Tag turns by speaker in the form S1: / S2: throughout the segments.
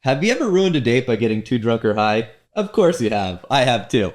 S1: Have you ever ruined a date by getting too drunk or high? Of course you have. I have too.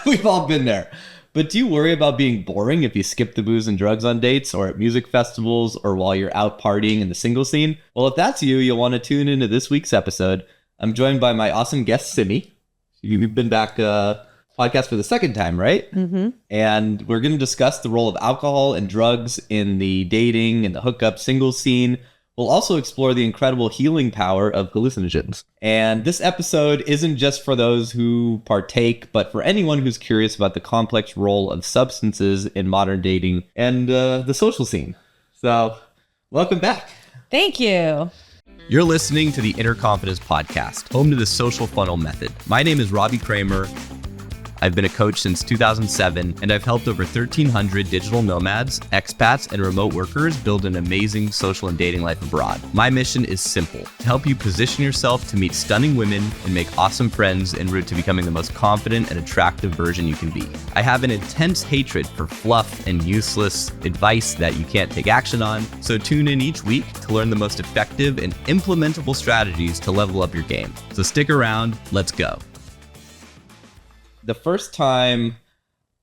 S1: We've all been there. But do you worry about being boring if you skip the booze and drugs on dates or at music festivals or while you're out partying in the single scene? Well, if that's you, you'll want to tune into this week's episode. I'm joined by my awesome guest, Simmy. You've been back podcast for the second time, right? Mm-hmm. And we're going to discuss the role of alcohol and drugs in the dating and the hookup single scene. We'll also explore the incredible healing power of hallucinogens. And this episode isn't just for those who partake, but for anyone who's curious about the complex role of substances in modern dating and the social scene. So, welcome back.
S2: Thank you.
S3: You're listening to the Inner Confidence Podcast, home to the social funnel method. My name is Robbie Kramer. I've been a coach since 2007, and I've helped over 1,300 digital nomads, expats, and remote workers build an amazing social and dating life abroad. My mission is simple: to help you position yourself to meet stunning women and make awesome friends en route to becoming the most confident and attractive version you can be. I have an intense hatred for fluff and useless advice that you can't take action on, so tune in each week to learn the most effective and implementable strategies to level up your game. So stick around, let's go.
S1: The first time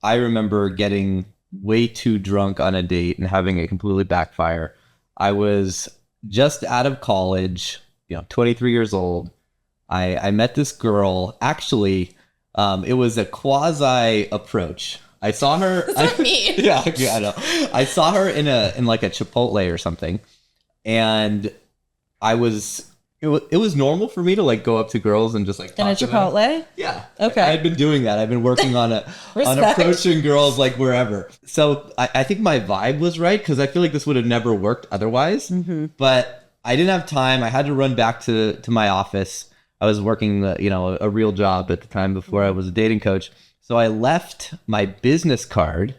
S1: I remember getting way too drunk on a date and having it completely backfire, I was just out of college, 23 years old. I met this girl. Actually, it was a quasi approach. I saw her.
S2: That's me.
S1: Yeah, I know. I saw her in like a Chipotle or something, and It was normal for me to like go up to girls and just like talk
S2: in a Chipotle?
S1: Them. Yeah.
S2: Okay.
S1: I had been doing that. I've been working on approaching girls like wherever. So I think my vibe was right because I feel like this would have never worked otherwise. Mm-hmm. But I didn't have time. I had to run back to my office. I was working a real job at the time before I was a dating coach. So I left my business card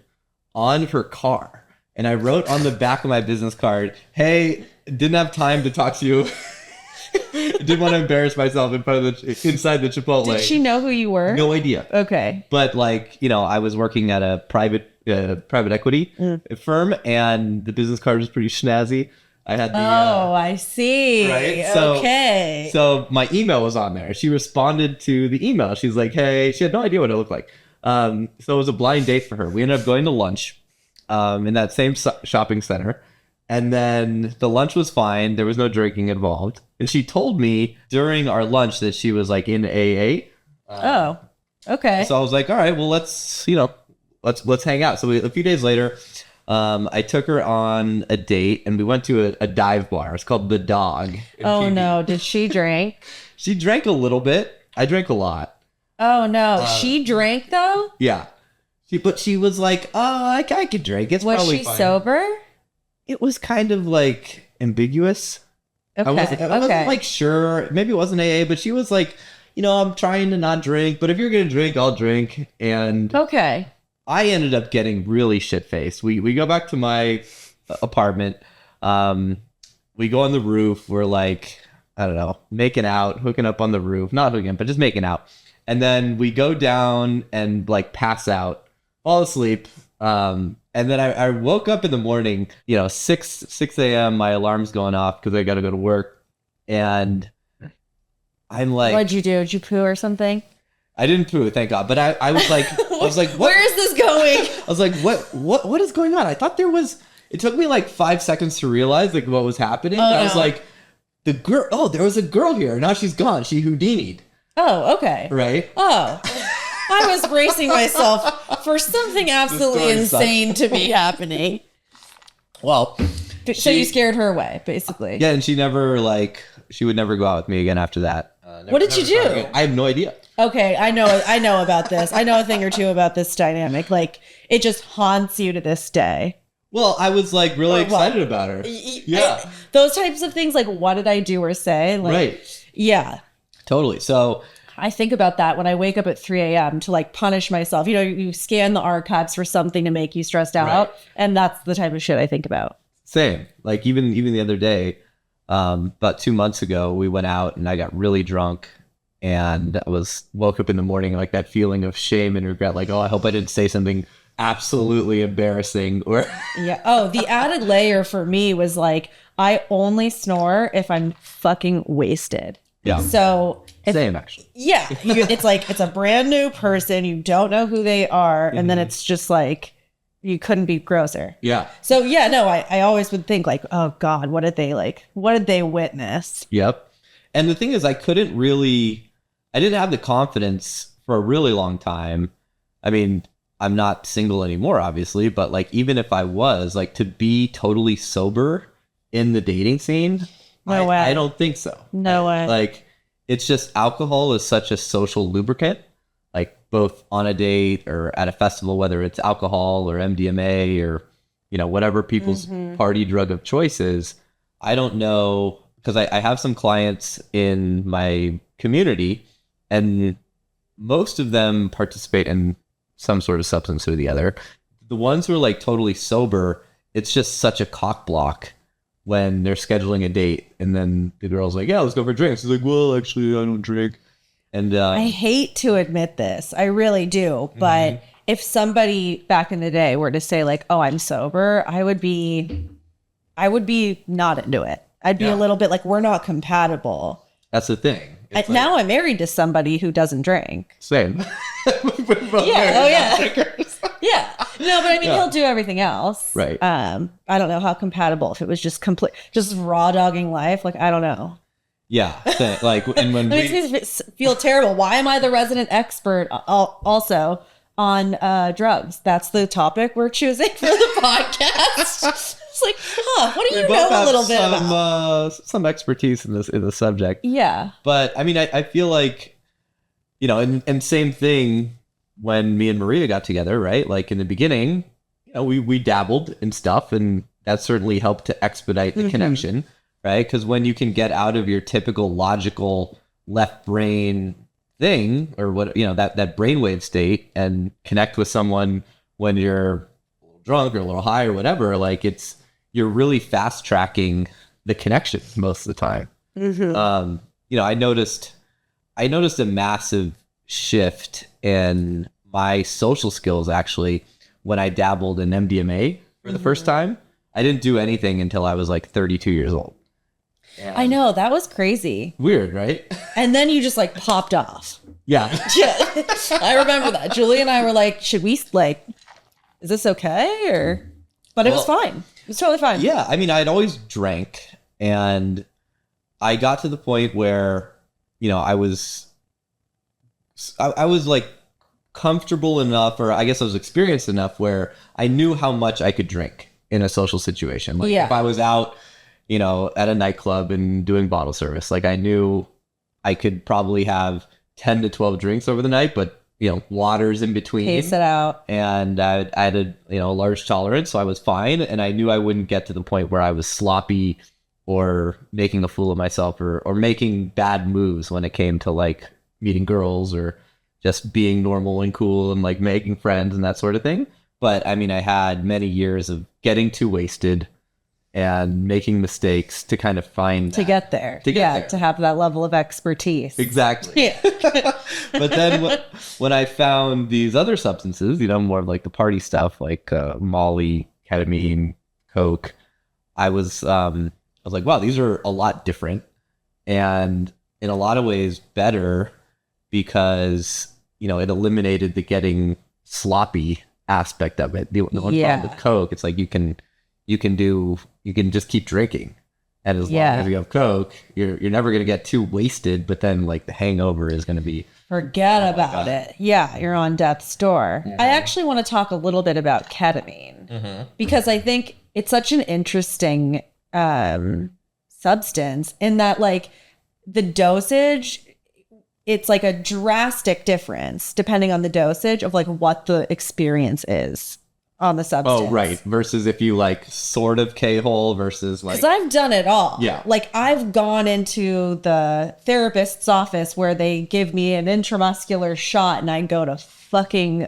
S1: on her car, and I wrote on the back of my business card, "Hey, didn't have time to talk to you." Didn't want to embarrass myself inside the Chipotle.
S2: Did she know who you were?
S1: No idea.
S2: Okay.
S1: But I was working at a private equity firm, and the business card was pretty snazzy. I had the
S2: I see.
S1: Right.
S2: Okay.
S1: So my email was on there. She responded to the email. She's like, "Hey," she had no idea what it looked like. So it was a blind date for her. We ended up going to lunch in that same shopping center. And then the lunch was fine. There was no drinking involved. And she told me during our lunch that she was like in AA.
S2: Okay.
S1: So I was like, all right, well, let's hang out. So a few days later, I took her on a date and we went to a dive bar. It's called The Dog.
S2: Oh, no. Did she drink?
S1: She drank a little bit. I drank a lot.
S2: Oh, no. She drank, though?
S1: Yeah. But she was like, oh, I could drink. It's probably fine.
S2: Was she sober?
S1: It was kind of like ambiguous.
S2: Okay.
S1: I wasn't like sure. Maybe it wasn't AA, but she was like, I'm trying to not drink, but if you're going to drink, I'll drink. And
S2: okay.
S1: I ended up getting really shit-faced. We go back to my apartment. We go on the roof. We're like, I don't know, making out, hooking up on the roof. Not hooking, but just making out. And then we go down and like pass out, fall asleep. And then I woke up in the morning, 6 a.m. My alarm's going off because I got to go to work. And I'm like,
S2: what'd you do? Did you poo or something?
S1: I didn't poo, thank God. But I was like, what?
S2: Where is this going?
S1: I was like, what is going on? I thought it took me like 5 seconds to realize like what was happening. I was like, there was a girl here. Now she's gone. She Houdini'd.
S2: Oh, okay.
S1: Right?
S2: Oh. I was bracing myself for something absolutely insane to be happening.
S1: Well,
S2: so you scared her away, basically.
S1: Yeah, and she would never go out with me again after that.
S2: What did you do?
S1: I have no idea.
S2: Okay, I know about this. I know a thing or two about this dynamic. Like, it just haunts you to this day.
S1: Well, I was like really excited about her. Yeah.
S2: Those types of things, like, what did I do or say? Like,
S1: right.
S2: Yeah.
S1: Totally. So
S2: I think about that when I wake up at 3 a.m. to like punish myself. You scan the archives for something to make you stressed out. Right. And that's the type of shit I think about.
S1: Same. Like even the other day, about 2 months ago, we went out and I got really drunk and I woke up in the morning like that feeling of shame and regret. Like, oh, I hope I didn't say something absolutely embarrassing. Or
S2: yeah. Oh, the added layer for me was like, I only snore if I'm fucking wasted.
S1: Yeah.
S2: So
S1: Same, actually.
S2: yeah, it's like it's a brand new person. You don't know who they are. And then it's just like, you couldn't be grosser.
S1: Yeah.
S2: So yeah, no, I always would think like, oh God, what did they witness?
S1: Yep. And the thing is, I didn't have the confidence for a really long time. I mean, I'm not single anymore, obviously, but like, even if I was, like, to be totally sober in the dating scene,
S2: No way.
S1: I don't think so.
S2: No way.
S1: Like, it's just, alcohol is such a social lubricant, like both on a date or at a festival, whether it's alcohol or MDMA or, whatever people's party drug of choice is. I don't know, because I have some clients in my community, and most of them participate in some sort of substance or the other. The ones who are like totally sober, it's just such a cock block when they're scheduling a date, and then the girl's like, yeah, let's go for drinks. He's like, well, actually, I don't drink. And
S2: I hate to admit this. I really do. But if somebody back in the day were to say like, oh, I'm sober, I would be not into it. I'd be a little bit like, we're not compatible.
S1: that's the thing. It's
S2: Now I'm married to somebody who doesn't drink.
S1: same.
S2: Yeah. Oh yeah. Yeah. No, but I mean, he'll do everything else.
S1: Right.
S2: I don't know how compatible. If it was just just raw dogging life, like I don't know.
S1: Yeah. Like, and when
S2: It makes me feel terrible. Why am I the resident expert also on drugs? That's the topic we're choosing for the podcast. It's like, what do you know a little bit about?
S1: Some expertise in the subject.
S2: Yeah.
S1: But I mean, I feel like, and same thing when me and Maria got together, right? Like in the beginning, we dabbled in stuff, and that certainly helped to expedite the connection, right? Because when you can get out of your typical logical left brain thing, or what, that brainwave state, and connect with someone when you're a little drunk or a little high or whatever, like you're really fast tracking the connection most of the time. I noticed a massive shift in my social skills actually when I dabbled in MDMA for the first time. I didn't do anything until I was like 32 years old.
S2: I know, that was crazy.
S1: Weird, right?
S2: And then you just like popped off.
S1: Yeah.
S2: Yeah. I remember that. Julie and I were like, should we like, is this okay? But it was fine. It was totally fine.
S1: Yeah. I mean, I'd always drank, and I got to the point where, I was like comfortable enough, or I guess I was experienced enough where I knew how much I could drink in a social situation. Like if I was out, at a nightclub and doing bottle service, like I knew I could probably have 10 to 12 drinks over the night, but waters in between.
S2: Pace it out.
S1: And I had a large tolerance, so I was fine. And I knew I wouldn't get to the point where I was sloppy or making a fool of myself or making bad moves when it came to like meeting girls or just being normal and cool and like making friends and that sort of thing. But I mean, I had many years of getting too wasted and making mistakes to kind of find
S2: to get there. To have that level of expertise.
S1: Exactly.
S2: Yeah.
S1: But then when I found these other substances, more of like the party stuff, like Molly, ketamine, Coke, I was like, wow, these are a lot different, and in a lot of ways better, because it eliminated the getting sloppy aspect of it. The one problem with Coke, it's like you can just keep drinking, and as long as you have Coke, you're never going to get too wasted, but then like the hangover is going to be,
S2: forget about it. Yeah, you're on death's door. I actually want to talk a little bit about ketamine, because I think it's such an interesting substance in that, like, the dosage, it's like a drastic difference depending on the dosage of like what the experience is on the substance.
S1: Oh, right. Versus if you like sort of K-hole versus like...
S2: Because I've done it all.
S1: Yeah.
S2: Like I've gone into the therapist's office where they give me an intramuscular shot and I go to fucking,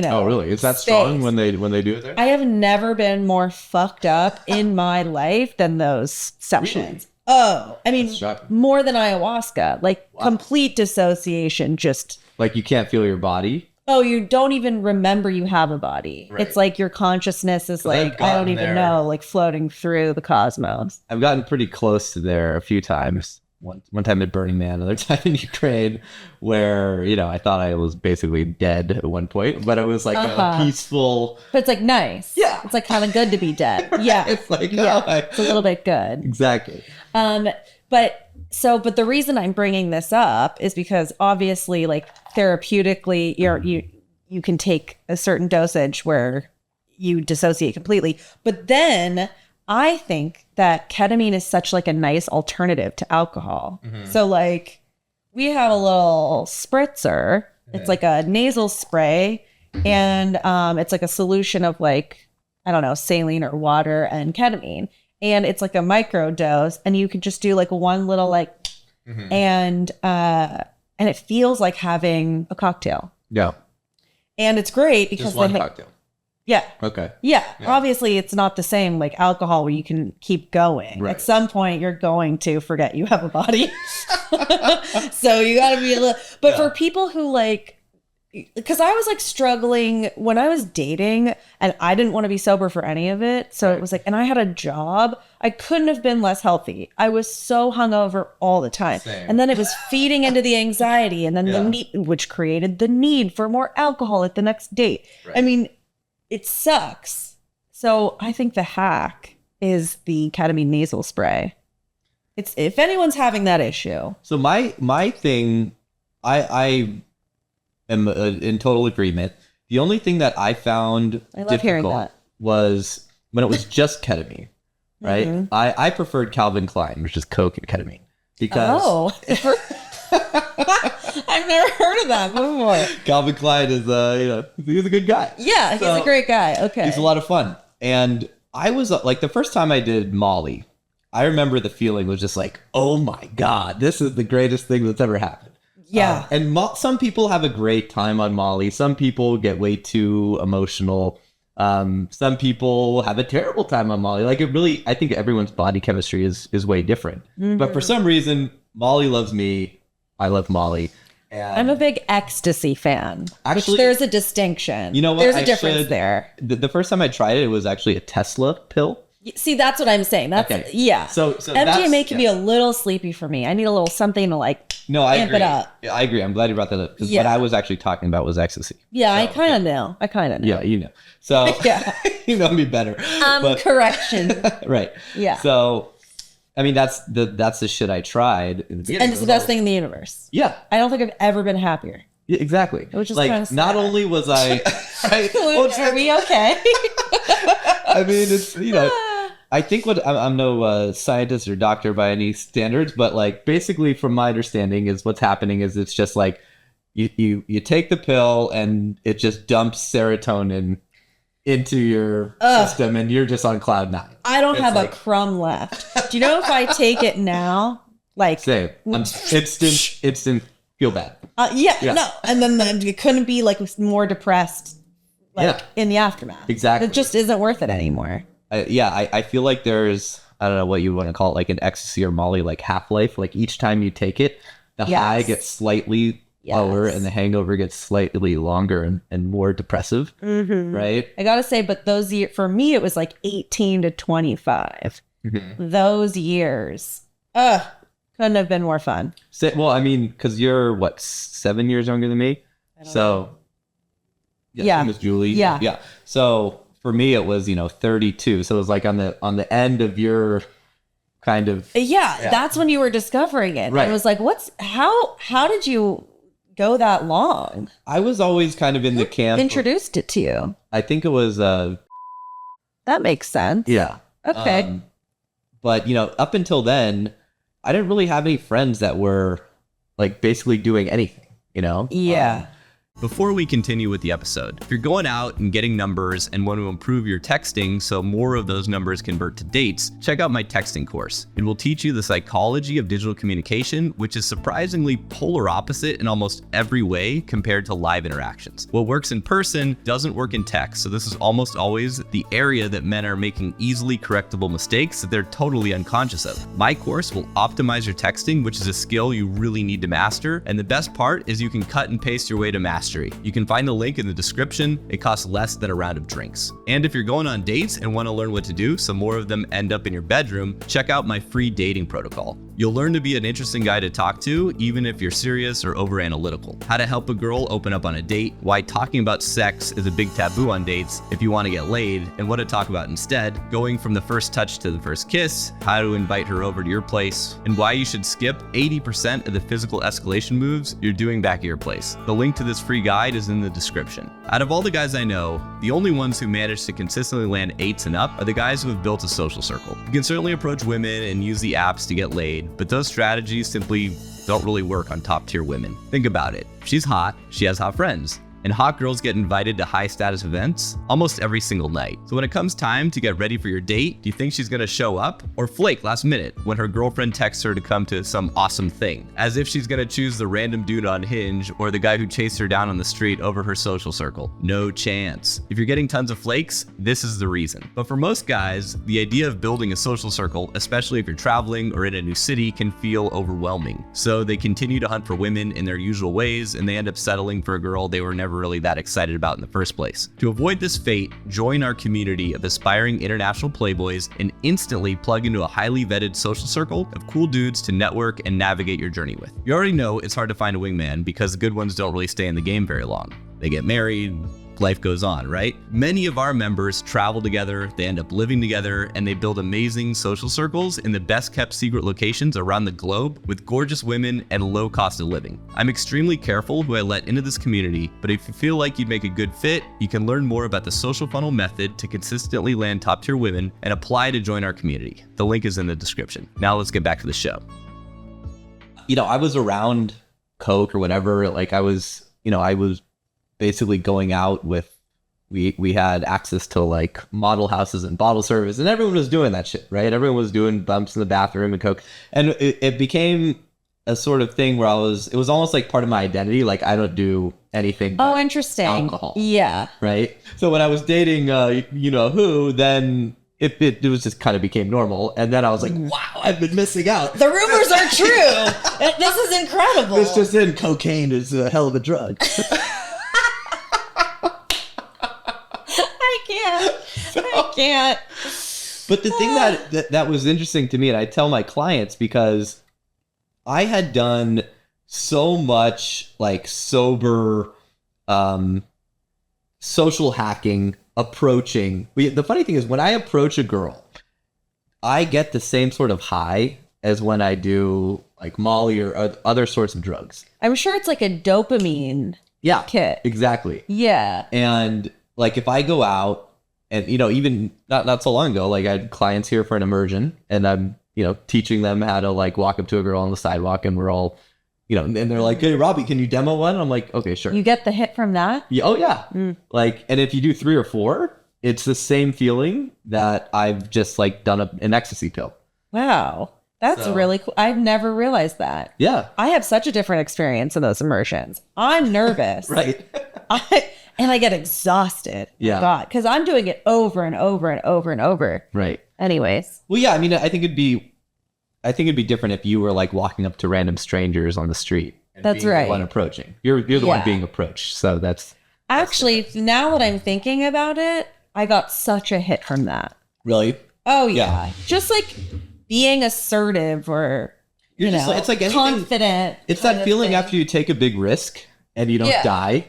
S1: Oh, really? Is that strong when they do it there?
S2: I have never been more fucked up in my life than those sessions. Really? Oh, I mean, more than ayahuasca. Like complete dissociation, just...
S1: Like you can't feel your body?
S2: Oh, you don't even remember you have a body. Right. It's like your consciousness is like, I don't even know, like floating through the cosmos.
S1: I've gotten pretty close to there a few times. one time at Burning Man, another time in Ukraine, where I thought I was basically dead at one point, but it was like a peaceful.
S2: But it's like nice.
S1: Yeah,
S2: it's like kind of good to be dead. Yeah,
S1: it's like
S2: it's a little bit good.
S1: Exactly.
S2: But the reason I'm bringing this up is because obviously, like therapeutically, you can take a certain dosage where you dissociate completely, but then I think that ketamine is such like a nice alternative to alcohol. So like we have a little spritzer. It's like a nasal spray, and it's like a solution of like, I don't know, saline or water and ketamine. And it's like a micro dose, and you could just do like one little like, and it feels like having a cocktail.
S1: Yeah.
S2: And it's great because
S1: just one cocktail.
S2: Yeah.
S1: Okay.
S2: Yeah. Obviously, it's not the same like alcohol where you can keep going.
S1: Right.
S2: At some point, you're going to forget you have a body. So you got to be a little. But for people who like, because I was like struggling when I was dating, and I didn't want to be sober for any of it. So it was like, and I had a job. I couldn't have been less healthy. I was so hungover all the time.
S1: Same.
S2: And then it was feeding into the anxiety, and then the need, which created the need for more alcohol at the next date.
S1: Right.
S2: I mean, it sucks. So I think the hack is the ketamine nasal spray. It's if anyone's having that issue.
S1: So my thing, I am in total agreement. The only thing that I found
S2: I love hearing
S1: difficult
S2: that.
S1: was when it was just ketamine, right? I preferred Calvin Klein, which is Coke and ketamine, because
S2: I've never heard of that before.
S1: Calvin Klein is he's a good guy.
S2: Yeah, he's a great guy. Okay.
S1: He's a lot of fun. And I was like, the first time I did Molly, I remember the feeling was just like, oh my God, this is the greatest thing that's ever happened.
S2: Yeah.
S1: And some people have a great time on Molly. Some people get way too emotional. Some people have a terrible time on Molly. Like I think everyone's body chemistry is way different. But for some reason, Molly loves me. I love Molly. And
S2: I'm a big ecstasy fan.
S1: Actually,
S2: which there's a distinction.
S1: You know what?
S2: There's a difference there.
S1: The first time I tried it, it was actually a Tesla pill.
S2: See, that's what I'm saying. That's
S1: Okay.
S2: yeah.
S1: So
S2: MDMA can be a little sleepy for me. I need a little something to like
S1: I
S2: amp
S1: agree.
S2: it up.
S1: I agree. I'm glad you brought that up, because
S2: Yeah.
S1: what I was actually talking about was ecstasy.
S2: Yeah, I kind of know.
S1: Yeah, you know. So
S2: Yeah.
S1: you know me better. But-
S2: Correction.
S1: Right.
S2: Yeah.
S1: So, I mean, that's the shit I tried.
S2: And it's the best thing in the universe.
S1: Yeah.
S2: I don't think I've ever been happier.
S1: Yeah, exactly.
S2: Which is
S1: like,
S2: kinda sad.
S1: not only was I,
S2: Are we okay?
S1: I mean, it's I think I'm no scientist or doctor by any standards, but like basically from my understanding is what's happening is it's just like you take the pill and it just dumps serotonin into your system and you're just on cloud nine.
S2: I don't have
S1: like-
S2: a crumb left. Do you know if I take it now, like
S1: Same. I'm instant feel bad.
S2: yeah, no, and then it couldn't be like more depressed, like in the aftermath.
S1: Exactly.
S2: It just isn't worth it anymore.
S1: I feel like there's, I don't know what you want to call it, like an ecstasy or Molly, like half-life. Like each time you take it, the high gets slightly lower and the hangover gets slightly longer and more depressive. Right?
S2: I gotta say, but those years for me, it was like 18 to 25. Those years, couldn't have been more fun.
S1: Well, I mean, because you're what, 7 years younger than me, so same as Julie. Yeah. So for me, it was 32. So it was like on the end of your kind of
S2: That's when you were discovering it.
S1: Right.
S2: It was like, how did you go that long?
S1: I was always kind of in the camp.
S2: Introduced it to you.
S1: I think it was
S2: That makes sense.
S1: yeah.
S2: Okay.
S1: But up until then, I didn't really have any friends that were like basically doing anything.
S2: Yeah.
S3: Before we continue with the episode, if you're going out and getting numbers and want to improve your texting so more of those numbers convert to dates, check out my texting course. It will teach you the psychology of digital communication, which is surprisingly polar opposite in almost every way compared to live interactions. What works in person doesn't work in text, so this is almost always the area that men are making easily correctable mistakes that they're totally unconscious of. My course will optimize your texting, which is a skill you really need to master, and the best part is you can cut and paste your way to mastery. mastery. You can find the link in the description. It costs less than a round of drinks. And if you're going on dates and want to learn what to do so more of them end up in your bedroom, check out my free dating protocol. You'll learn to be an interesting guy to talk to, even if you're serious or over analytical. How to help a girl open up on a date, why talking about sex is a big taboo on dates if you want to get laid, and what to talk about instead, going from the first touch to the first kiss, how to invite her over to your place, and why you should skip 80% of the physical escalation moves you're doing back at your place. The link to this free guide is in the description. Out of all the guys I know, the only ones who manage to consistently land 8s and up are the guys who have built a social circle. You can certainly approach women and use the apps to get laid, but those strategies simply don't really work on top tier women. Think about it. She's hot, she has hot friends. And hot girls get invited to high status events almost every single night. So when it comes time to get ready for your date, do you think she's gonna show up or flake last minute when her girlfriend texts her to come to some awesome thing? As if she's gonna choose the random dude on Hinge or the guy who chased her down on the street over her social circle. No chance. If you're getting tons of flakes, this is the reason. But for most guys, the idea of building a social circle, especially if you're traveling or in a new city, can feel overwhelming. So they continue to hunt for women in their usual ways, and they end up settling for a girl they were never really that excited about in the first place. To avoid this fate, join our community of aspiring international playboys and instantly plug into a highly vetted social circle of cool dudes to network and navigate your journey with. You already know it's hard to find a wingman because the good ones don't really stay in the game very long. They get married, life goes on, right? Many of our members travel together, they end up living together, and they build amazing social circles in the best kept secret locations around the globe with gorgeous women and low cost of living. I'm extremely careful who I let into this community, but if you feel like you'd make a good fit, you can learn more about the social funnel method to consistently land top tier women and apply to join our community. The link is in the description. Now let's get back to the show.
S1: You know, I was around Coke or whatever, like I was basically going out with, we had access to like model houses and bottle service, and everyone was doing that shit, right? Everyone was doing bumps in the bathroom and Coke, and it became a sort of thing where it was almost like part of my identity. Like I don't do anything but
S2: interesting.
S1: alcohol.
S2: Yeah.
S1: Right. So when I was dating, you know who, then it was just kind of became normal, and then I was like, wow, I've been missing out.
S2: The rumors are true. This is incredible.
S1: This just in, cocaine is a hell of a drug.
S2: I can't.
S1: But the thing that was interesting to me, and I tell my clients, because I had done so much like sober social hacking, approaching. The funny thing is, when I approach a girl, I get the same sort of high as when I do like Molly or other sorts of drugs.
S2: I'm sure it's like a dopamine kit.
S1: Exactly.
S2: Yeah.
S1: And like if I go out, and, you know, even not so long ago, like I had clients here for an immersion, and I'm, you know, teaching them how to like walk up to a girl on the sidewalk, and we're all, you know, and they're like, hey, Robbie, can you demo one? I'm like, okay, sure.
S2: You get the hit from that?
S1: Yeah, oh, yeah. Like, and if you do 3 or 4, it's the same feeling that I've just like done an ecstasy pill.
S2: Wow. That's really cool. I've never realized that.
S1: Yeah.
S2: I have such a different experience in those immersions. I'm nervous.
S1: Right.
S2: And I get exhausted.
S1: Yeah.
S2: God, because I'm doing it over and over and over and over.
S1: Right.
S2: Anyways.
S1: Well, yeah. I mean, I think it'd be different if you were like walking up to random strangers on the street.
S2: That's
S1: being
S2: right.
S1: The one approaching. You're the one being approached. So that's
S2: actually, now that I'm thinking about it, I got such a hit from that.
S1: Really.
S2: Oh yeah. Just like being assertive, or
S1: You're just like, it's like anything,
S2: confident.
S1: It's that feeling after you take a big risk and you don't die.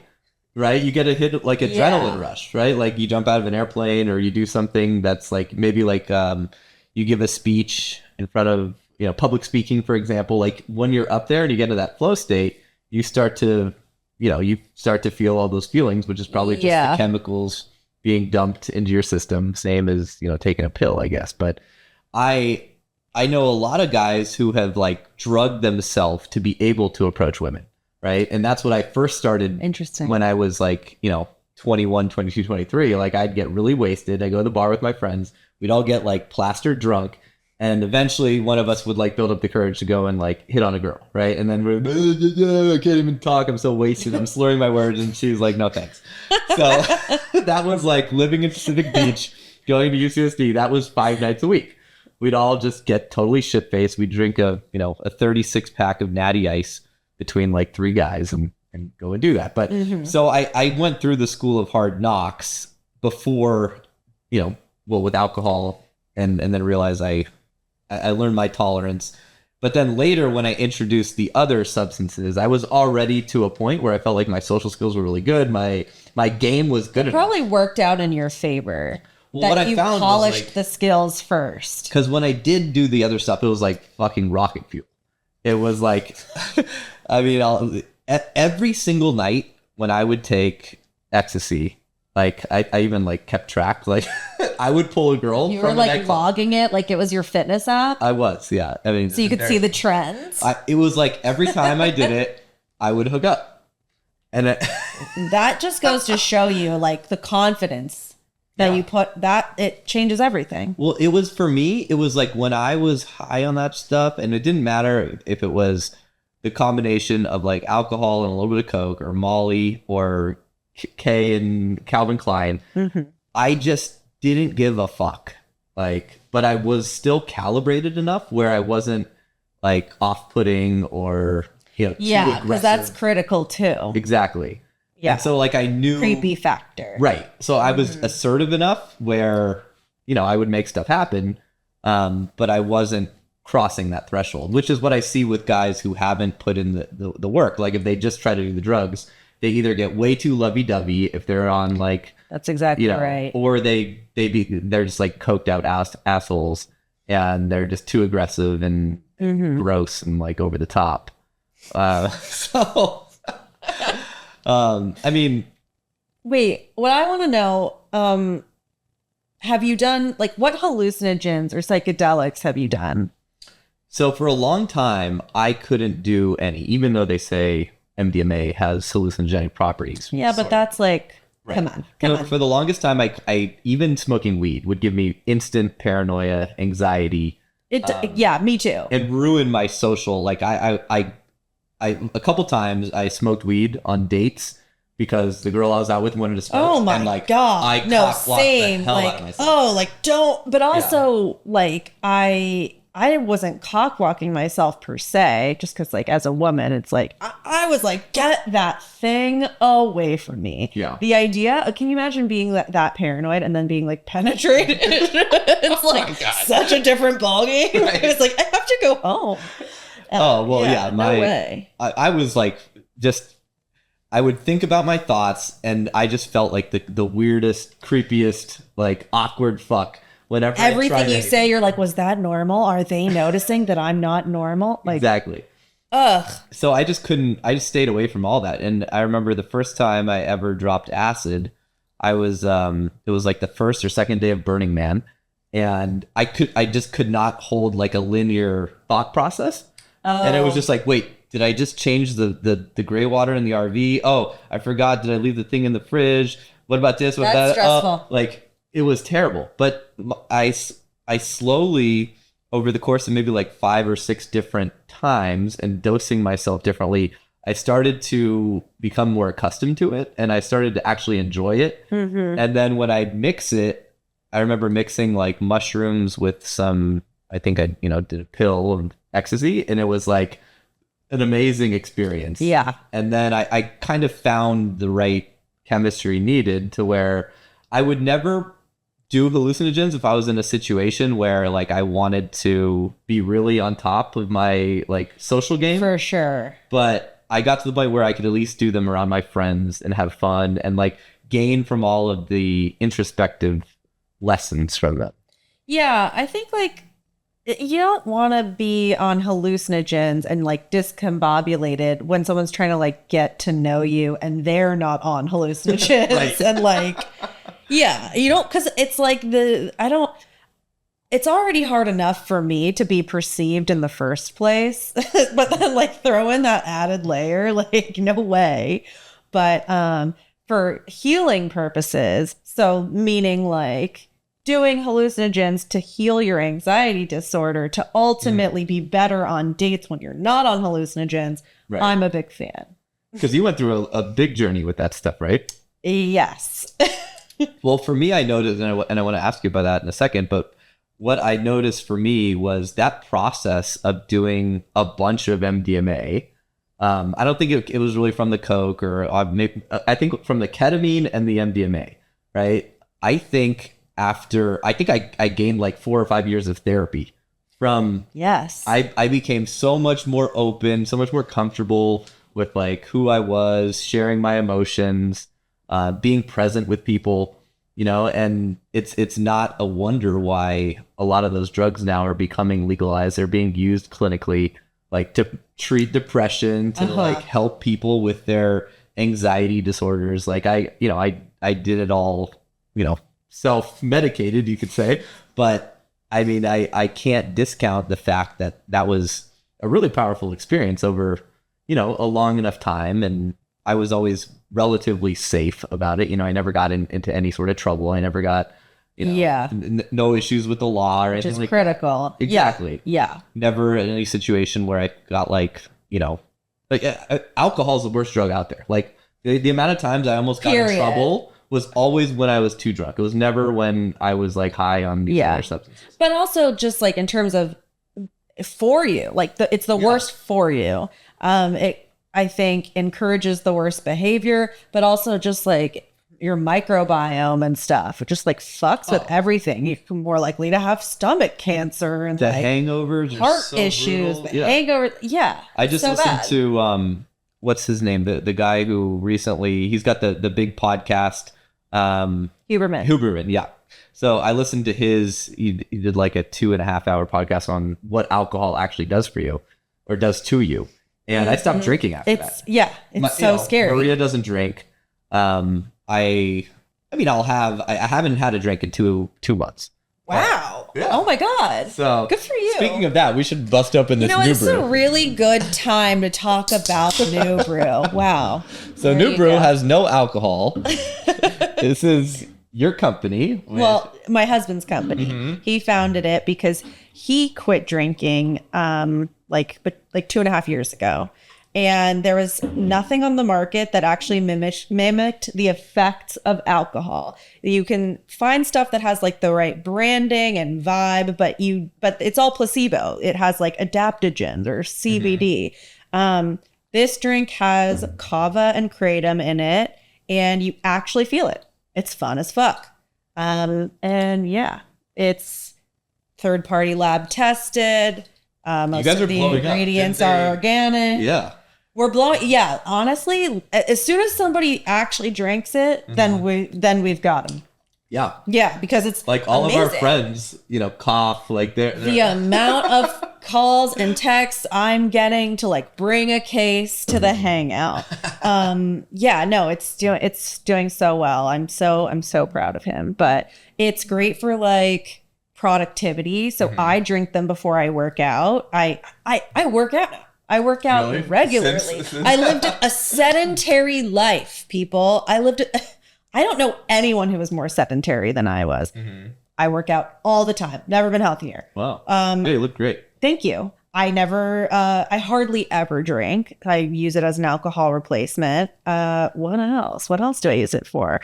S1: Right? You get a hit like adrenaline rush, right? Like you jump out of an airplane, or you do something that's like maybe like you give a speech in front of, you know, public speaking, for example. Like when you're up there and you get into that flow state, you start to feel all those feelings, which is probably just the chemicals being dumped into your system, same as, you know, taking a pill, I guess. But I know a lot of guys who have like drugged themselves to be able to approach women. Right. And that's what I first started.
S2: Interesting.
S1: When I was like, you know, 21, 22, 23, like I'd get really wasted. I go to the bar with my friends. We'd all get like plastered drunk. And eventually one of us would like build up the courage to go and like hit on a girl. Right. And then we're, I can't even talk. I'm so wasted. I'm slurring my words. And she's like, no, thanks. So that was like living in Pacific Beach, going to UCSD. That was 5 nights a week. We'd all just get totally shit faced. We'd drink a 36 pack of Natty Ice between like 3 guys, and and go and do that. But so I went through the school of hard knocks before, with alcohol, and then realized I learned my tolerance. But then later, when I introduced the other substances, I was already to a point where I felt like my social skills were really good. My game was good.
S2: Probably worked out in your favor.
S1: Well, what I found was,
S2: polished the skills first.
S1: Because when I did do the other stuff, it was like fucking rocket fuel. It was like, I mean, every single night when I would take ecstasy, like I even like kept track. Like I would pull a girl.
S2: You were like logging it like it was your fitness app.
S1: I was, yeah. I mean,
S2: so you could see the trends.
S1: It was like every time I did it, I would hook up, and
S2: that just goes to show you like the confidence that you put, that it changes everything.
S1: Well, it was, for me, it was like when I was high on that stuff, and it didn't matter if it was the combination of like alcohol and a little bit of Coke or Molly or K and Calvin Klein. I just didn't give a fuck. Like, but I was still calibrated enough where I wasn't like off-putting or, too aggressive.
S2: Because that's critical too.
S1: Exactly.
S2: Yeah.
S1: And so like I knew
S2: creepy factor.
S1: Right. So I was assertive enough where, I would make stuff happen. But I wasn't crossing that threshold, which is what I see with guys who haven't put in the work. Like if they just try to do the drugs, they either get way too lovey-dovey if they're on like,
S2: that's exactly right.
S1: Or they're just like coked out assholes, and they're just too aggressive and gross and like over the top. I mean,
S2: wait, what I want to know, have you done, like, what hallucinogens or psychedelics have you done?
S1: So for a long time, I couldn't do any, even though they say MDMA has hallucinogenic properties.
S2: Yeah, but that's like,
S1: right.
S2: Come on.
S1: For the longest time, I even smoking weed would give me instant paranoia, anxiety.
S2: Yeah, me too.
S1: It ruined my social, like I a couple times I smoked weed on dates because the girl I was out with wanted to smoke.
S2: Oh my God.
S1: I cock-blocked the hell out of myself.
S2: Oh, like don't. But also, like I wasn't cock walking myself per se, just because like as a woman, it's like I was like, get that thing away from me.
S1: Yeah.
S2: The idea. Can you imagine being that paranoid and then being like penetrated? It's like such a different ballgame. Right. It's like I have to go home.
S1: Oh, well, yeah.
S2: No way.
S1: I was like, I would think about my thoughts, and I just felt like the weirdest, creepiest, like awkward fuck whenever
S2: everything you say, you're like, was that normal? Are they noticing that I'm not normal? Like,
S1: exactly.
S2: Ugh.
S1: So I just stayed away from all that. And I remember the first time I ever dropped acid, it was like the first or second day of Burning Man. And I just could not hold like a linear thought process. And it was just like, wait, did I just change the gray water in the RV? Oh, I forgot. Did I leave the thing in the fridge? What about this? What
S2: That's
S1: that?
S2: stressful.
S1: Like, it was terrible. But I slowly, over the course of maybe like 5 or 6 different times and dosing myself differently, I started to become more accustomed to it, and I started to actually enjoy it. And then when I mix it, I remember mixing like mushrooms with some, I think I, did a pill of ecstasy, and it was like an amazing experience.
S2: Yeah.
S1: And then I kind of found the right chemistry needed to where I would never do hallucinogens if I was in a situation where like I wanted to be really on top of my like social game.
S2: For sure.
S1: But I got to the point where I could at least do them around my friends and have fun and like gain from all of the introspective lessons from them.
S2: Yeah, I think like you don't want to be on hallucinogens and like discombobulated when someone's trying to like get to know you and they're not on hallucinogens. Right. And like, yeah, you don't, because it's like it's already hard enough for me to be perceived in the first place, but then like throw in that added layer, like no way. But for healing purposes, so meaning like doing hallucinogens to heal your anxiety disorder, to ultimately be better on dates when you're not on hallucinogens, right. I'm a big fan.
S1: Because you went through a big journey with that stuff, right?
S2: Yes.
S1: Well, for me, I noticed, and I want to ask you about that in a second, but what I noticed for me was that process of doing a bunch of MDMA I don't think it was really from the coke, or I think from the ketamine and the MDMA, right? I think I gained like 4 or 5 years of therapy from.
S2: Yes.
S1: I became so much more open, so much more comfortable with like who I was, sharing my emotions, being present with people, and it's not a wonder why a lot of those drugs now are becoming legalized. They're being used clinically, like to treat depression, to like help people with their anxiety disorders. Like I did it all, self-medicated, you could say, but I mean, I can't discount the fact that was a really powerful experience over, a long enough time. And I was always relatively safe about it. I never got into any sort of trouble. I never got, no issues with the law or anything like
S2: critical.
S1: that. Exactly.
S2: Yeah.
S1: Never in any situation where I got alcohol is the worst drug out there. Like the amount of times I almost got in trouble was always when I was too drunk. It was never when I was like high on these other substances.
S2: But also just like in terms of for you, like it's the worst for you. It, I think, encourages the worst behavior, but also just like your microbiome and stuff. It just like fucks with everything. You're more likely to have stomach cancer and
S1: the hangovers,
S2: heart issues, hangover. Yeah.
S1: I just listened to what's his name? The guy who recently, he's got the big podcast.
S2: Huberman.
S1: Yeah. So I listened to he did like a 2.5 hour podcast on what alcohol actually does for you or does to you. And I stopped drinking after that.
S2: Yeah, it's so scary.
S1: Maria doesn't drink. I haven't had a drink in two months.
S2: Wow.
S1: Yeah.
S2: Oh my God.
S1: So
S2: good for you.
S1: Speaking of that, we should bust open this new brew.
S2: It's a really good time to talk about the new brew. Wow.
S1: So new brew has no alcohol. This is your company.
S2: Well, my husband's company. Mm-hmm. He founded it because he quit drinking like 2.5 years ago. And there was nothing on the market that actually mimicked the effects of alcohol. You can find stuff that has like the right branding and vibe, but it's all placebo. It has like adaptogens or CBD. Mm-hmm. This drink has kava and kratom in it, and you actually feel it. It's fun as fuck. And yeah, it's third-party lab tested. Most of the ingredients are organic.
S1: Yeah.
S2: We're blowing. Yeah. Honestly, as soon as somebody actually drinks it, then we've got them.
S1: Yeah.
S2: Yeah. Because it's
S1: like all of our friends, cough like the
S2: amount of calls and texts I'm getting to like bring a case to the hangout. Yeah, no, it's doing so well. I'm so proud of him, but it's great for like productivity. So I drink them before I work out. I work out now. I work out regularly. I lived a sedentary life, people. I don't know anyone who was more sedentary than I was. Mm-hmm. I work out all the time. Never been healthier.
S1: Wow. Hey, you look great.
S2: Thank you. I hardly ever drink. I use it as an alcohol replacement. What else? What else do I use it for?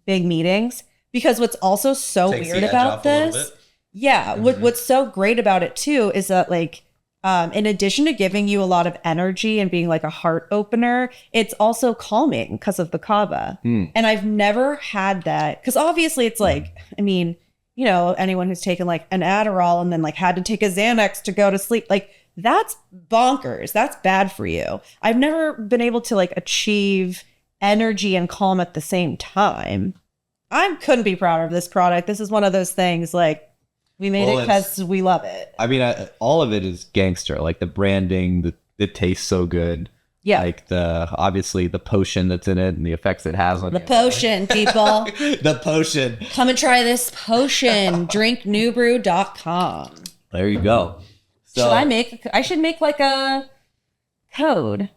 S2: Big meetings. Because what's also so weird about this, what's so great about it too is that like, in addition to giving you a lot of energy and being like a heart opener, it's also calming because of the kava. And I've never had that because obviously it's like, I mean, anyone who's taken like an Adderall and then like had to take a Xanax to go to sleep, like that's bonkers. That's bad for you. I've never been able to like achieve energy and calm at the same time. I couldn't be prouder of this product. This is one of those things like, we made it because we love it. I mean,
S1: all of it is gangster. Like the branding, it tastes so good.
S2: Yeah.
S1: Like obviously the potion that's in it and the effects it has on
S2: the potion, people.
S1: The potion.
S2: Come and try this potion. Drinknewbrew.com.
S1: There you go. So,
S2: I should make like a code.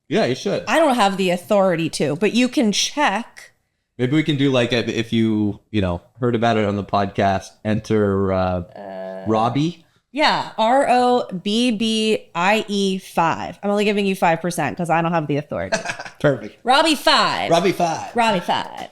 S1: Yeah, you should.
S2: I don't have the authority to, but you can check.
S1: Maybe we can do like if you heard about it on the podcast, enter Robbie.
S2: Yeah, ROBBIE 5. I'm only giving you 5% because I don't have the authority.
S1: Perfect.
S2: Robbie 5.
S1: Robbie 5.
S2: Robbie 5.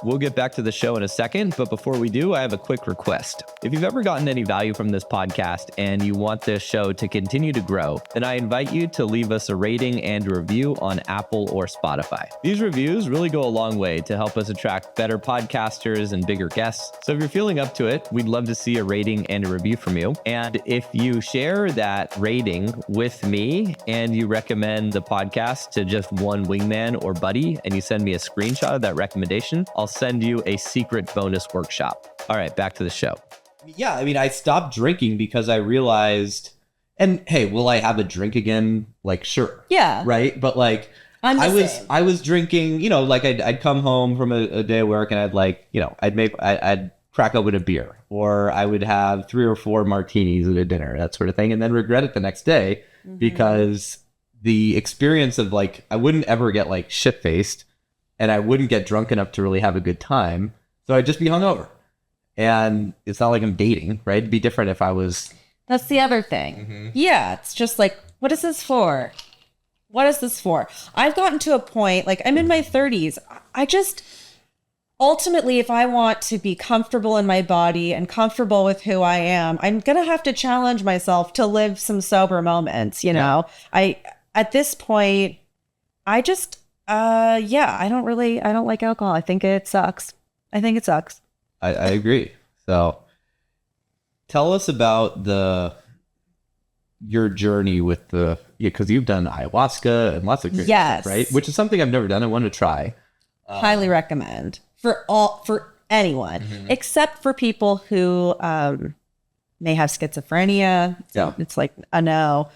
S3: We'll get back to the show in a second, but before we do, I have a quick request. If you've ever gotten any value from this podcast and you want this show to continue to grow, then I invite you to leave us a rating and a review on Apple or Spotify. These reviews really go a long way to help us attract better podcasters and bigger guests. So if you're feeling up to it, we'd love to see a rating and a review from you. And if you share that rating with me and you recommend the podcast to just one wingman or buddy, and you send me a screenshot of that recommendation, I'll send you a secret bonus workshop. All right, back to the show.
S1: Yeah, I mean, I stopped drinking because I realized, and hey, will I have a drink again? Like, sure.
S2: Yeah.
S1: Right? But like, I was drinking, you know, like I'd come home from a day of work and I'd like, you know, I'd crack open a beer, or I would have 3 or 4 martinis at a dinner, that sort of thing, and then regret it the next day because the experience of like, I wouldn't ever get like shit-faced and I wouldn't get drunk enough to really have a good time. So I'd just be hungover. And it's not like I'm dating, right? It'd be different if I was...
S2: That's the other thing. Yeah, it's just like, what is this for? What is this for? I've gotten to a point, like I'm in my 30s. I just, ultimately, if I want to be comfortable in my body and comfortable with who I am, I'm going to have to challenge myself to live some sober moments, you know? At this point, I just, I don't like alcohol. I think it sucks.
S1: I agree. So tell us about your journey with because you've done ayahuasca and lots of great stuff, right? Which is something I've never done. I want to try.
S2: Highly recommend for anyone, except for people who may have schizophrenia.
S1: Yeah.
S2: It's like a no.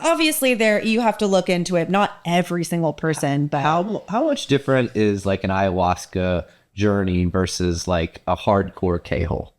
S2: Obviously, you have to look into it. Not every single person, but
S1: How much different is like an ayahuasca journey versus like a hardcore K-hole?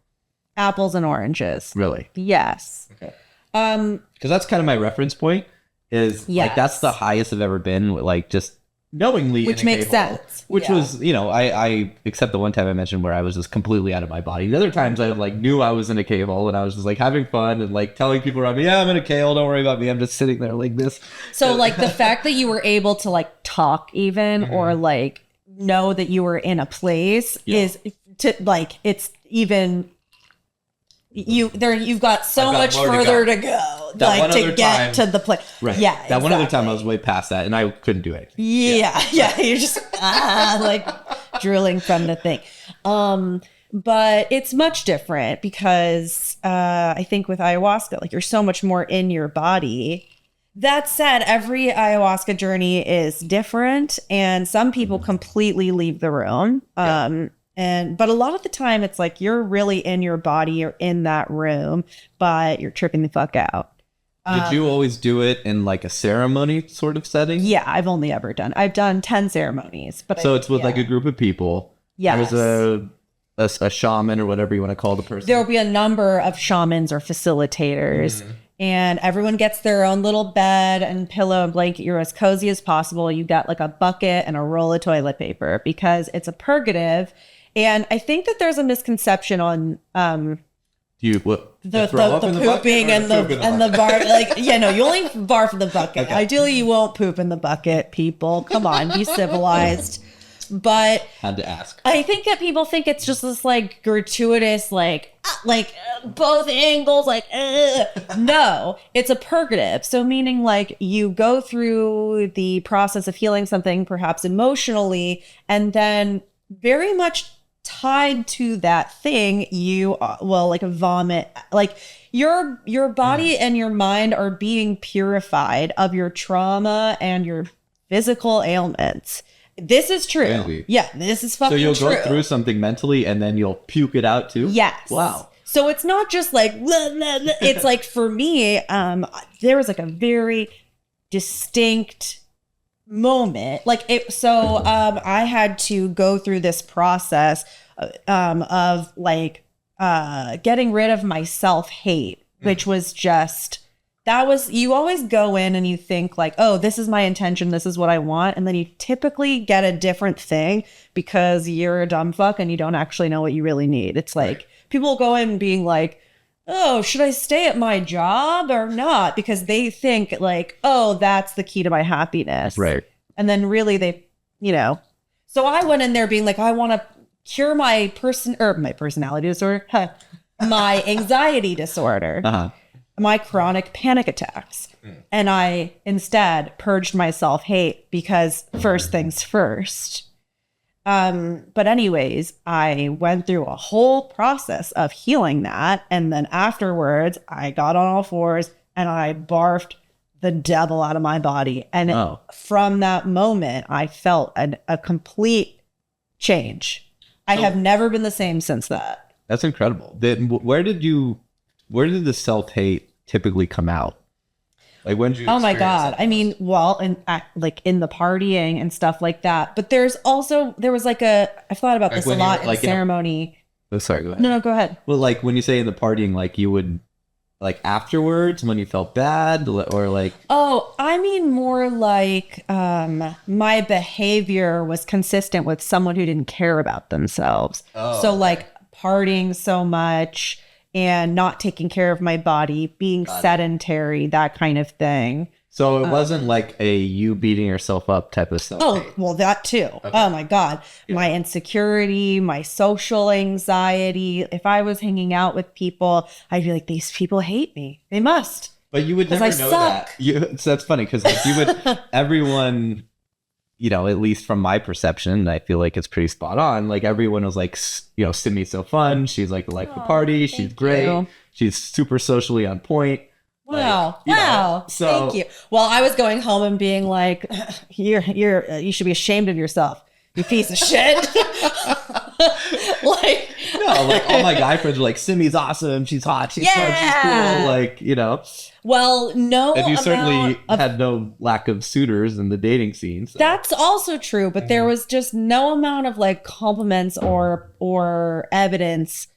S2: apples and oranges.
S1: Really?
S2: Yes.
S1: Okay. Because that's kind of my reference point. Is like that's the highest I've ever been. Like just knowingly,
S2: which makes sense.
S1: Which was, you know, I except the one time I mentioned where I was just completely out of my body. The other times I like knew I was in a cave hole and I was just like having fun and like telling people around me, yeah, I'm in a cave hole, don't worry about me. I'm just sitting there like this.
S2: So like the fact that you were able to like talk even or like know that you were in a place is to like it's even you've got so much further to go like to get to the place.
S1: Right.
S2: Yeah.
S1: That one other time I was way past that and I couldn't do it.
S2: Yeah. You're just like drilling from the thing. But it's much different because I think with ayahuasca, like you're so much more in your body. That said, every ayahuasca journey is different and some people completely leave the room. But a lot of the time it's like you're really in your body, you're in that room, but you're tripping the fuck out.
S1: Did you always do it in like a ceremony sort of setting?
S2: Yeah, I've done 10 ceremonies. But
S1: so it's with like a group of people.
S2: Yes.
S1: There's a shaman or whatever you want to call the person.
S2: There will be a number of shamans or facilitators. And everyone gets their own little bed and pillow and blanket. You're as cozy as possible. You got like a bucket and a roll of toilet paper because it's a purgative. And I think that there's a misconception on the pooping and the bar. Like, you only barf in the bucket. Okay. Ideally, you won't poop in the bucket, people. Come on, be civilized. But
S1: had to ask.
S2: I think that people think it's just this like gratuitous, like both angles, like no, it's a purgative. So meaning like you go through the process of healing something, perhaps emotionally, and then very much tied to that thing, you will like vomit, like your body and your mind are being purified of your trauma and your physical ailments. This is true. Really? Yeah, this is fucking true.
S1: So you'll go through something mentally and then you'll puke it out too?
S2: Yes.
S1: Wow.
S2: So it's not just like, blah, blah, blah. It's like for me, there was like a very distinct moment. Like I had to go through this process of like getting rid of my self-hate, which was just... you always go in and you think like, oh, this is my intention. This is what I want. And then you typically get a different thing because you're a dumb fuck and you don't actually know what you really need. It's like people go in being like, oh, should I stay at my job or not? Because they think like, oh, that's the key to my happiness.
S1: Right.
S2: And then really they, so I went in there being like, I want to cure my personality disorder, my anxiety disorder, my chronic panic attacks. And I instead purged my self-hate because first things first. But anyways, I went through a whole process of healing that. And then afterwards, I got on all fours and I barfed the devil out of my body. And from that moment, I felt a complete change. I have never been the same since that.
S1: That's incredible. Where did the self-hate typically come out? Like, when did you?
S2: Oh my God. I mean, well, in the partying and stuff like that. But there was like I've thought about this a lot in ceremony.
S1: Oh, sorry, go ahead.
S2: No, go ahead.
S1: Well, like when you say in the partying, like you would, like afterwards when you felt bad, or like.
S2: Oh, I mean more like my behavior was consistent with someone who didn't care about themselves. So like partying so much and not taking care of my body, being sedentary, that kind of thing.
S1: So it wasn't like a you beating yourself up type of stuff.
S2: Oh, well, that too. Okay. Oh my God. Yeah. My insecurity, my social anxiety. If I was hanging out with people, I'd be like, these people hate me. They must.
S1: But you would never know that. So that's funny because like, you would, everyone, at least from my perception, I feel like it's pretty spot on. Like everyone was like, Simmy's so fun. She's like the life of the party. She's great. You. She's super socially on point.
S2: Wow. So, thank you. Well, I was going home and being like, you should be ashamed of yourself, you piece of shit.
S1: Like all my guy friends were like, Simmy's awesome. She's hot. She's fun. She's cool. Like,
S2: Well, no.
S1: And you certainly had no lack of suitors in the dating scene. So.
S2: That's also true. But there was just no amount of like compliments or evidence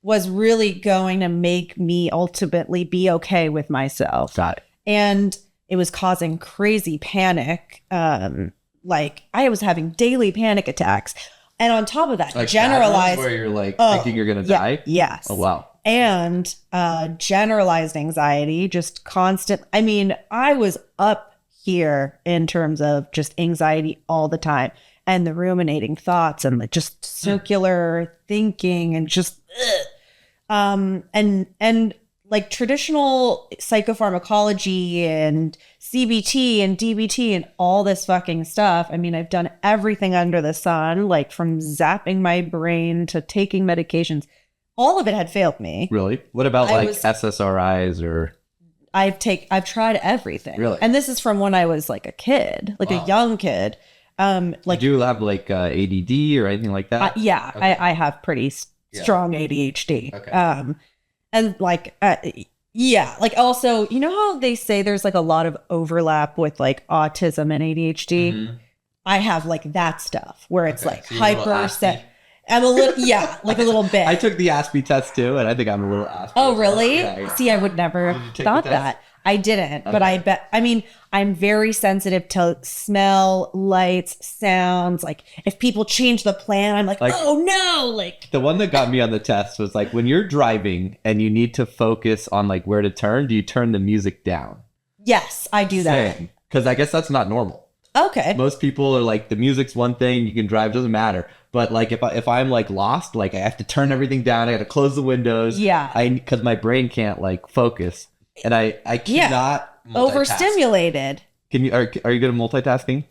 S2: was really going to make me ultimately be okay with myself.
S1: Got it.
S2: And it was causing crazy panic. Like I was having daily panic attacks. And on top of that,
S1: like
S2: generalized
S1: where you're like thinking you're gonna die.
S2: Yes.
S1: Oh wow.
S2: And generalized anxiety, just constant. I mean, I was up here in terms of just anxiety all the time, and the ruminating thoughts and like just circular thinking and just and like traditional psychopharmacology and CBT and DBT and all this fucking stuff. I mean, I've done everything under the sun, like from zapping my brain to taking medications. All of it had failed me.
S1: Really? What about SSRIs or?
S2: I've tried everything.
S1: Really?
S2: And this is from when I was like a kid, like a young kid.
S1: Do you have like ADD or anything like that?
S2: Yeah, okay. I have pretty strong ADHD. Okay. And like, like also, you know how they say there's like a lot of overlap with like autism and ADHD? Mm-hmm. I have like that stuff where it's like so hyper set. I'm a little, like a little bit.
S1: I took the Aspie test too, and I think I'm a little Aspie.
S2: Oh, really? Yeah. See, I would never have thought that. I didn't, but I bet, I'm very sensitive to smell, lights, sounds. Like if people change the plan, I'm like oh no. Like
S1: the one that got me on the test was like when you're driving and you need to focus on like where to turn, do you turn the music down?
S2: Yes, I do that.
S1: Because I guess that's not normal.
S2: Okay.
S1: Most people are like, the music's one thing, you can drive, doesn't matter. But like if I'm like lost, like I have to turn everything down, I got to close the windows.
S2: Yeah.
S1: Because my brain can't like focus. And I cannot
S2: overstimulated.
S1: Can you are you good at multitasking?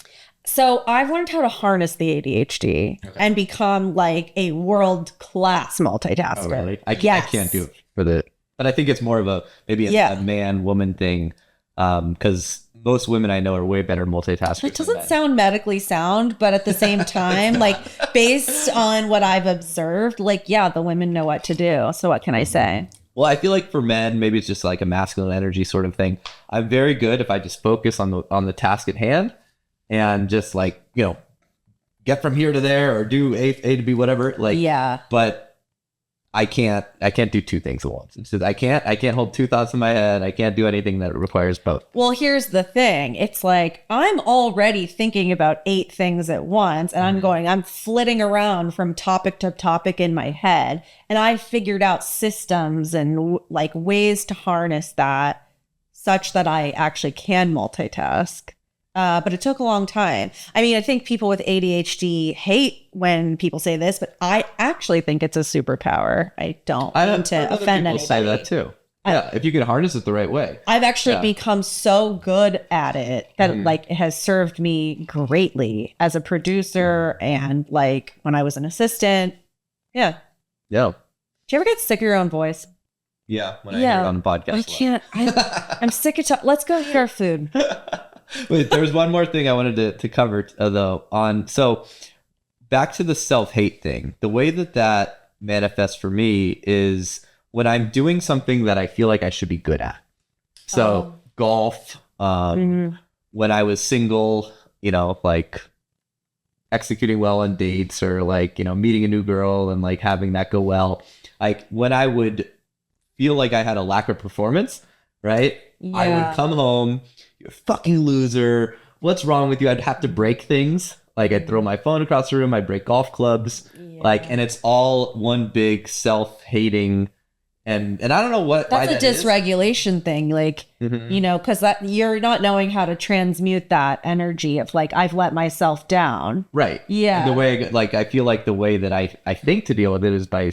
S2: So I've learned how to harness the ADHD and become like a world-class multitasker.
S1: Oh, really? I can't do it but I think it's more of a man-woman thing. Because most women I know are way better multitaskers.
S2: It doesn't sound medically sound, but at the same time, like based on what I've observed, like, the women know what to do. So what can I say?
S1: Well, I feel like for men, maybe it's just like a masculine energy sort of thing. I'm very good if I just focus on the task at hand and just like, get from here to there or do A to B, whatever. Like, but I can't do two things at once. It's just, I can't hold two thoughts in my head. I can't do anything that requires both.
S2: Well, here's the thing. It's like, I'm already thinking about 8 things at once and I'm flitting around from topic to topic in my head. And I figured out systems and like ways to harness that such that I actually can multitask. But it took a long time. I mean, I think people with ADHD hate when people say this, but I actually think it's a superpower. I don't mean to offend anybody.
S1: Say that too. Yeah, if you can harness it the right way.
S2: I've actually become so good at it that like it has served me greatly as a producer and like when I was an assistant. Yeah.
S1: Yeah.
S2: Do you ever get sick of your own voice?
S1: Yeah. When I hear it on the podcast.
S2: I can't. I'm sick of talking. Let's go eat our food.
S1: Wait, there's one more thing I wanted to cover though. So back to the self-hate thing. The way that manifests for me is when I'm doing something that I feel like I should be good at. So golf, when I was single, like executing well on dates or like, meeting a new girl and like having that go well. Like when I would feel like I had a lack of performance, right? Yeah. I would come home, you're a fucking loser. What's wrong with you? I'd have to break things. Like I'd throw my phone across the room. I'd break golf clubs. Yeah. and it's all one big self-hating. And I don't know what
S2: that's a dysregulation thing, like, because that you're not knowing how to transmute that energy of like, I've let myself down.
S1: Right.
S2: Yeah.
S1: And the way, like, I feel like the way that I think to deal with it is by,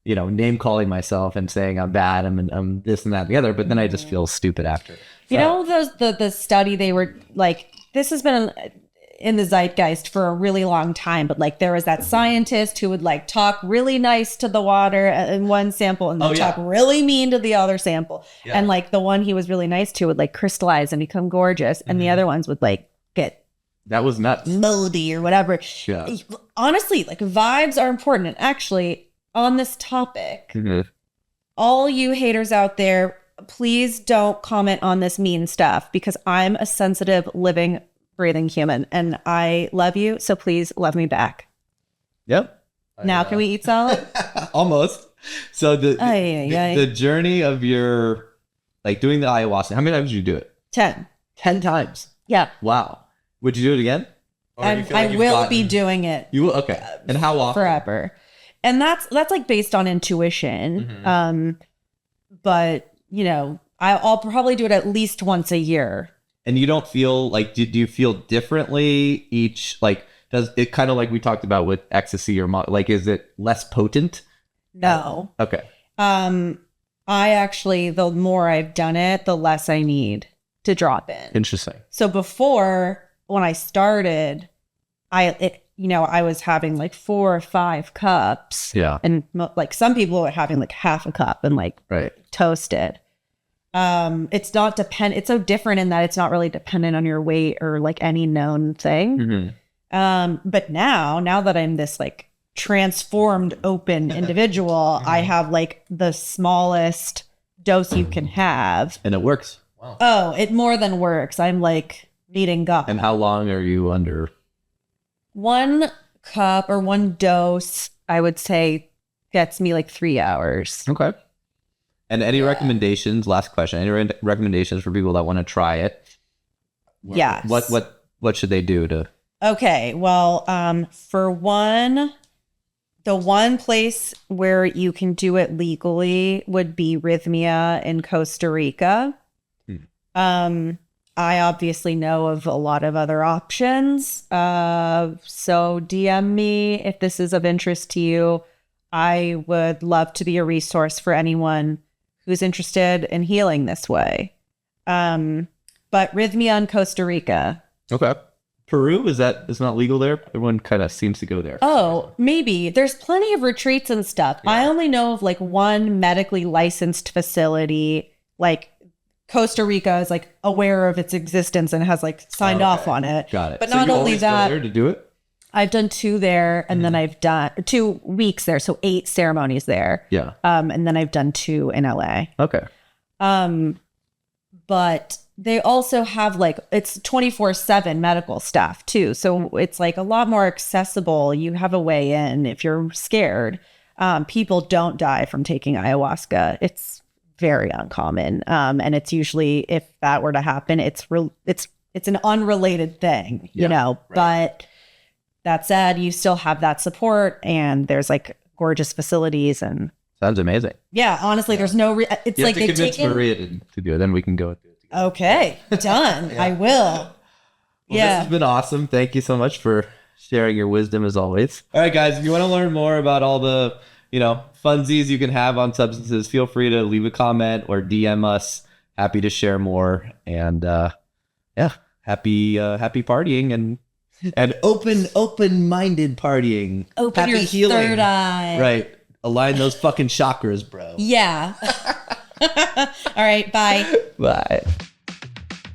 S1: name calling myself and saying I'm bad, I'm this and that and the other, but then I just feel stupid after.
S2: The study, they were like, this has been in the zeitgeist for a really long time, but like there was that scientist who would like talk really nice to the water in one sample and then talk really mean to the other sample. Yeah. And like the one he was really nice to would like crystallize and become gorgeous. And the other ones would like get
S1: that was nuts,
S2: moldy or whatever. Yeah. Honestly, like vibes are important. And actually on this topic, all you haters out there, please don't comment on this mean stuff because I'm a sensitive living breathing human and I love you, so please love me back.
S1: Yep.
S2: Now can we eat salad?
S1: Almost. So the journey of your like doing the ayahuasca, how many times did you do it?
S2: 10
S1: times.
S2: Yeah.
S1: Wow. Would you do it again?
S2: I will be doing it.
S1: You will? Okay. And how often?
S2: Forever. And that's like based on intuition. But I'll probably do it at least once a year.
S1: And you don't feel like, do you feel differently each, like, does it kind of like we talked about with ecstasy or like, is it less potent?
S2: No.
S1: Okay.
S2: I actually, the more I've done it, the less I need to drop in.
S1: Interesting.
S2: So before, when I started, I was having like 4 or 5 cups.
S1: Yeah.
S2: And like some people are having like half a cup and like toasted. It's not it's so different in that it's not really dependent on your weight or like any known thing. But now that I'm this like transformed open individual, I have like the smallest dose you can have.
S1: And it works.
S2: Wow. Oh, it more than works. I'm like needing God.
S1: And how long are you under?
S2: 1 cup or 1 dose, I would say gets me like 3 hours.
S1: Okay. And any recommendations? Last question. Any recommendations for people that want to try it?
S2: Yes.
S1: What should they do to?
S2: Okay. Well, for one, the one place where you can do it legally would be Rhythmia in Costa Rica. I obviously know of a lot of other options. So DM me if this is of interest to you. I would love to be a resource for anyone who's interested in healing this way. But Rhythmia in Costa Rica.
S1: Okay. Peru, is not legal there? Everyone kind of seems to go there.
S2: Oh, maybe. There's plenty of retreats and stuff. Yeah. I only know of like one medically licensed facility. Like Costa Rica is like aware of its existence and has like signed off on it.
S1: Got it.
S2: But so not only that,
S1: go there to do it?
S2: I've done 2 there, and then I've done 2 weeks there, so 8 ceremonies there.
S1: Yeah.
S2: And then I've done 2 in LA.
S1: Okay.
S2: But they also have like it's 24/7 medical staff too, so it's like a lot more accessible. You have a way in if you're scared. People don't die from taking ayahuasca. It's very uncommon, and it's usually if that were to happen, it's an unrelated thing, you know. Right. But that said, you still have that support, and there's like gorgeous facilities and.
S1: Sounds amazing.
S2: Yeah, honestly, there's no. It's
S1: you
S2: like
S1: have to convince Maria to do it. Then we can go.
S2: Okay, done. Yeah. I will.
S1: Well,
S2: Yeah.
S1: This has been awesome. Thank you so much for sharing your wisdom as always. All right, guys, if you want to learn more about all the, funsies you can have on substances, feel free to leave a comment or DM us. Happy to share more. And happy partying and open-minded partying.
S2: Open
S1: happy
S2: your
S1: healing.
S2: third eye.
S1: Right. Align those fucking chakras, bro.
S2: Yeah. All right. Bye.
S1: Bye.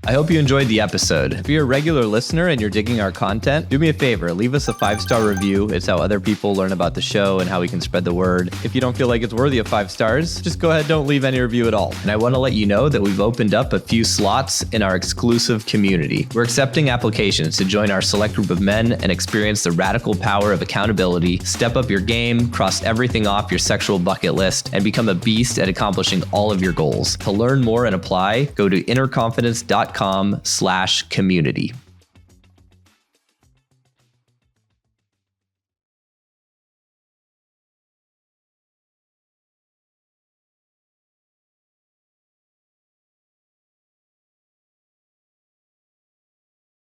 S3: I hope you enjoyed the episode. If you're a regular listener and you're digging our content, do me a favor, leave us a 5-star review. It's how other people learn about the show and how we can spread the word. If you don't feel like it's worthy of 5 stars, just go ahead, don't leave any review at all. And I want to let you know that we've opened up a few slots in our exclusive community. We're accepting applications to join our select group of men and experience the radical power of accountability, step up your game, cross everything off your sexual bucket list, and become a beast at accomplishing all of your goals. To learn more and apply, go to innerconfidence.com/community.